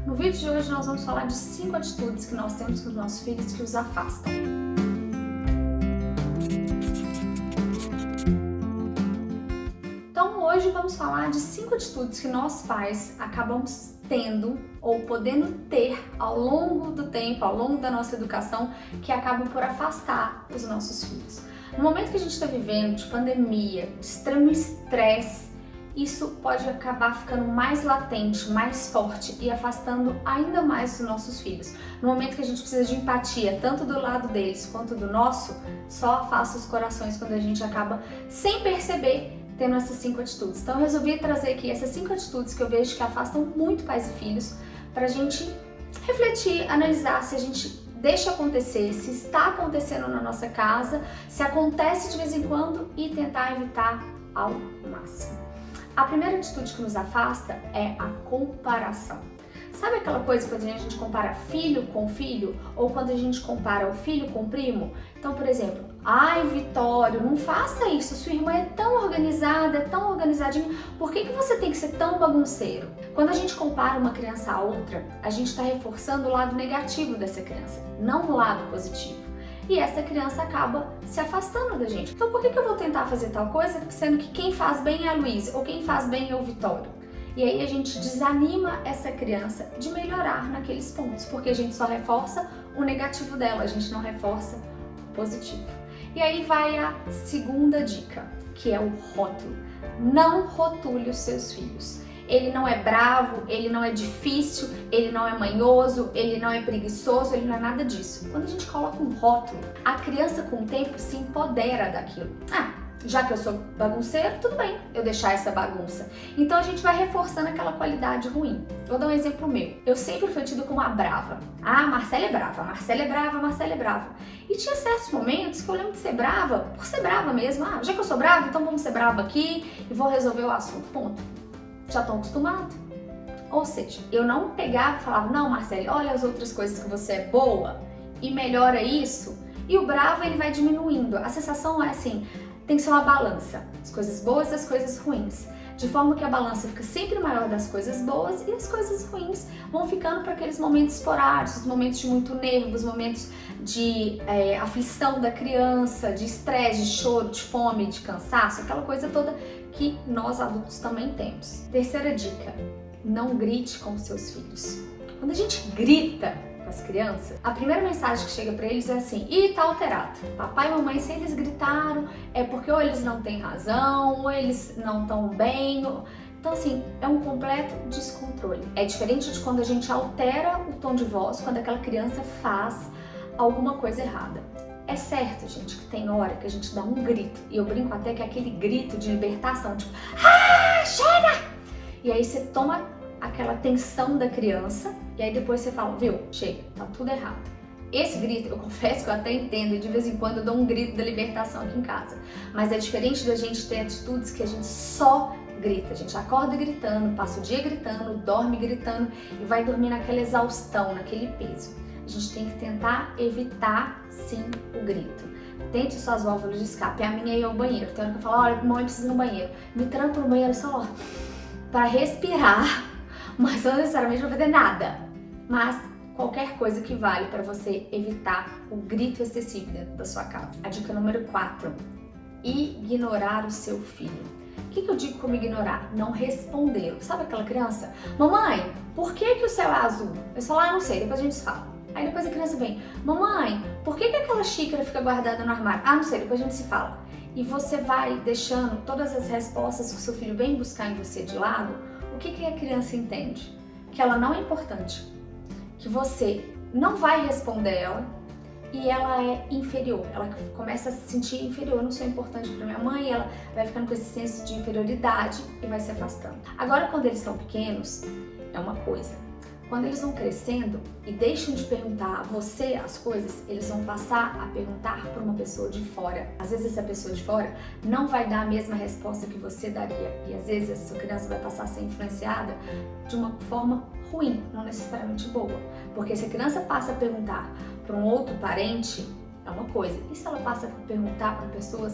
No vídeo de hoje nós vamos falar de 5 atitudes que nós temos com os nossos filhos que os afastam. Então hoje vamos falar de 5 atitudes que nós pais acabamos tendo ou podendo ter ao longo do tempo, ao longo da nossa educação, que acabam por afastar os nossos filhos. No momento que a gente está vivendo de pandemia, de extremo estresse, isso pode acabar ficando mais latente, mais forte e afastando ainda mais os nossos filhos. No momento que a gente precisa de empatia, tanto do lado deles quanto do nosso, só afasta os corações quando a gente acaba, sem perceber, tendo essas 5 atitudes. Então eu resolvi trazer aqui essas 5 atitudes que eu vejo que afastam muito pais e filhos, para a gente refletir, analisar se a gente deixa acontecer, se está acontecendo na nossa casa, se acontece de vez em quando e tentar evitar ao máximo. A primeira atitude que nos afasta é a comparação. Sabe aquela coisa quando a gente compara filho com filho? Ou quando a gente compara o filho com o primo? Então, por exemplo, ai Vitório, não faça isso, sua irmã é tão organizada, é tão organizadinha, por que você tem que ser tão bagunceiro? Quando a gente compara uma criança a outra, a gente está reforçando o lado negativo dessa criança, não o lado positivo. E essa criança acaba se afastando da gente. Então por que eu vou tentar fazer tal coisa, sendo que quem faz bem é a Luísa, ou quem faz bem é o Vitório? E aí a gente desanima essa criança de melhorar naqueles pontos, porque a gente só reforça o negativo dela, a gente não reforça o positivo. E aí vai a segunda dica, que é o rótulo. Não rotule os seus filhos. Ele não é bravo, ele não é difícil, ele não é manhoso, ele não é preguiçoso, ele não é nada disso. Quando a gente coloca um rótulo, a criança com o tempo se empodera daquilo. Já que eu sou bagunceiro, tudo bem eu deixar essa bagunça. Então a gente vai reforçando aquela qualidade ruim. Vou dar um exemplo meu. Eu sempre fui tida como a brava. A Marcela é brava, a Marcela é brava, a Marcela é brava. E tinha certos momentos que eu lembro de ser brava, por ser brava mesmo. Já que eu sou brava, então vamos ser brava aqui e vou resolver o assunto. Ponto. Já estão acostumados. Ou seja, eu não pegava e falava, não, Marcela, olha as outras coisas que você é boa e melhora isso. E o bravo, ele vai diminuindo. A sensação é assim, tem que ser uma balança, as coisas boas e as coisas ruins, de forma que a balança fica sempre maior das coisas boas e as coisas ruins vão ficando para aqueles momentos esporádicos, momentos de muito nervos, momentos de aflição da criança, de estresse, de choro, de fome, de cansaço, aquela coisa toda que nós adultos também temos. Terceira dica, não grite com os seus filhos. Quando a gente grita com as crianças, a primeira mensagem que chega para eles é assim, ih, tá alterado. Papai e mamãe, se eles gritaram, é porque ou eles não têm razão, ou eles não estão bem. Então assim, é um completo descontrole. É diferente de quando a gente altera o tom de voz, quando aquela criança faz alguma coisa errada. É certo, gente, que tem hora que a gente dá um grito, e eu brinco até que é aquele grito de libertação, tipo, chega! E aí você toma aquela tensão da criança, e aí depois você fala, viu, chega, tá tudo errado. Esse grito, eu confesso que eu até entendo, e de vez em quando eu dou um grito da libertação aqui em casa, mas é diferente da gente ter atitudes que a gente só grita, a gente acorda gritando, passa o dia gritando, dorme gritando, e vai dormir naquela exaustão, naquele peso. A gente tem que tentar evitar, sim, o grito. Tente suas válvulas de escape. A minha é ir ao banheiro. Tem hora que eu falo, olha, mamãe precisa ir no banheiro. Me tranco no banheiro só para respirar, mas não necessariamente para fazer nada. Mas qualquer coisa que vale para você evitar o grito excessivo dentro da sua casa. A dica número 4, ignorar o seu filho. O que eu digo como ignorar? Não respondê-lo. Sabe aquela criança? Mamãe, por que o céu é azul? Eu falo, não sei, depois a gente fala. Aí depois a criança vem, mamãe, por que aquela xícara fica guardada no armário? Não sei, depois a gente se fala. E você vai deixando todas as respostas que o seu filho vem buscar em você de lado, o que a criança entende? Que ela não é importante, que você não vai responder ela e ela é inferior. Ela começa a se sentir inferior, eu não sou importante para minha mãe, ela vai ficando com esse senso de inferioridade e vai se afastando. Agora, quando eles são pequenos, é uma coisa. Quando eles vão crescendo e deixam de perguntar a você as coisas, eles vão passar a perguntar para uma pessoa de fora. Às vezes essa pessoa de fora não vai dar a mesma resposta que você daria. E às vezes essa sua criança vai passar a ser influenciada de uma forma ruim, não necessariamente boa. Porque se a criança passa a perguntar para um outro parente, é uma coisa. E se ela passa a perguntar para pessoas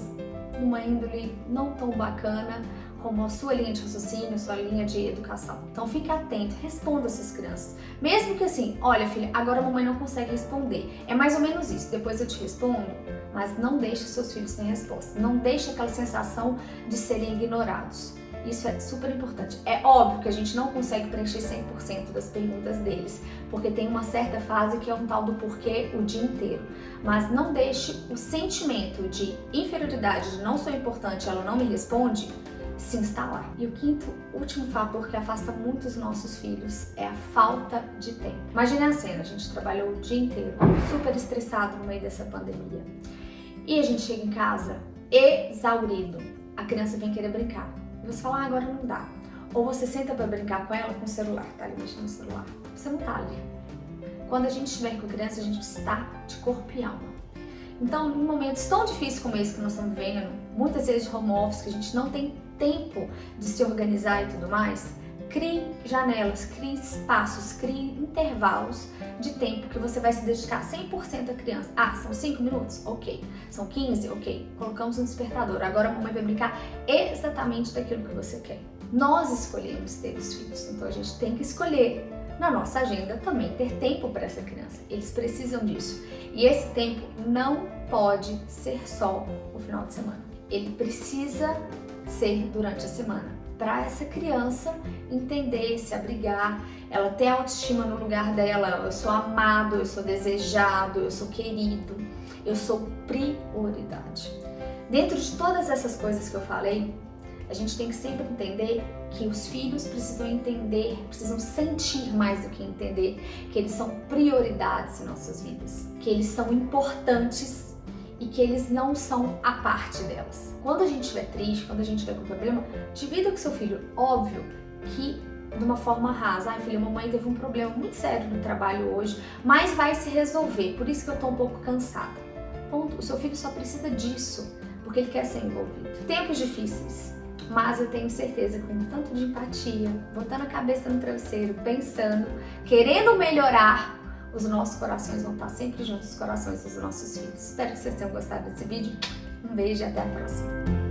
numa índole não tão bacana, como a sua linha de raciocínio, a sua linha de educação. Então fique atento, responda essas crianças. Mesmo que assim, olha filha, agora a mamãe não consegue responder. É mais ou menos isso, depois eu te respondo, mas não deixe seus filhos sem resposta. Não deixe aquela sensação de serem ignorados. Isso é super importante. É óbvio que a gente não consegue preencher 100% das perguntas deles, porque tem uma certa fase que é um tal do porquê o dia inteiro. Mas não deixe o sentimento de inferioridade, de não sou importante, ela não me responde, se instalar. E o quinto, último fator que afasta muito os nossos filhos é a falta de tempo. Imagine a cena, a gente trabalhou o dia inteiro, super estressado no meio dessa pandemia. E a gente chega em casa exaurido. A criança vem querer brincar. E você fala, agora não dá. Ou você senta para brincar com ela com o celular, tá ali mexendo no celular. Você não tá ali. Quando a gente estiver com criança, a gente precisa estar de corpo e alma. Então, em momentos tão difíceis como esse que nós estamos vivendo, muitas vezes de home office, que a gente não tem tempo de se organizar e tudo mais, crie janelas, crie espaços, crie intervalos de tempo que você vai se dedicar 100% à criança. Ah, são 5 minutos? Ok. São 15? Ok. Colocamos um despertador. Agora a mamãe vai brincar exatamente daquilo que você quer. Nós escolhemos ter os filhos, então a gente tem que escolher na nossa agenda também ter tempo para essa criança. Eles precisam disso. E esse tempo não pode ser só o final de semana. Ele precisa ser durante a semana. Para essa criança entender, se abrigar, ela ter autoestima no lugar dela, eu sou amado, eu sou desejado, eu sou querido, eu sou prioridade. Dentro de todas essas coisas que eu falei, a gente tem que sempre entender que os filhos precisam entender, precisam sentir mais do que entender, que eles são prioridades em nossas vidas, que eles são importantes e que eles não são a parte delas. Quando a gente estiver triste, quando a gente estiver com problema, divida com seu filho. Óbvio que de uma forma rasa. Ai, filha, mamãe teve um problema muito sério no trabalho hoje, mas vai se resolver, por isso que eu tô um pouco cansada. Ponto. O seu filho só precisa disso, porque ele quer ser envolvido. Tempos difíceis, mas eu tenho certeza que com um tanto de empatia, botando a cabeça no travesseiro, pensando, querendo melhorar, os nossos corações vão estar sempre juntos, os corações dos nossos filhos. Espero que vocês tenham gostado desse vídeo. Um beijo e até a próxima.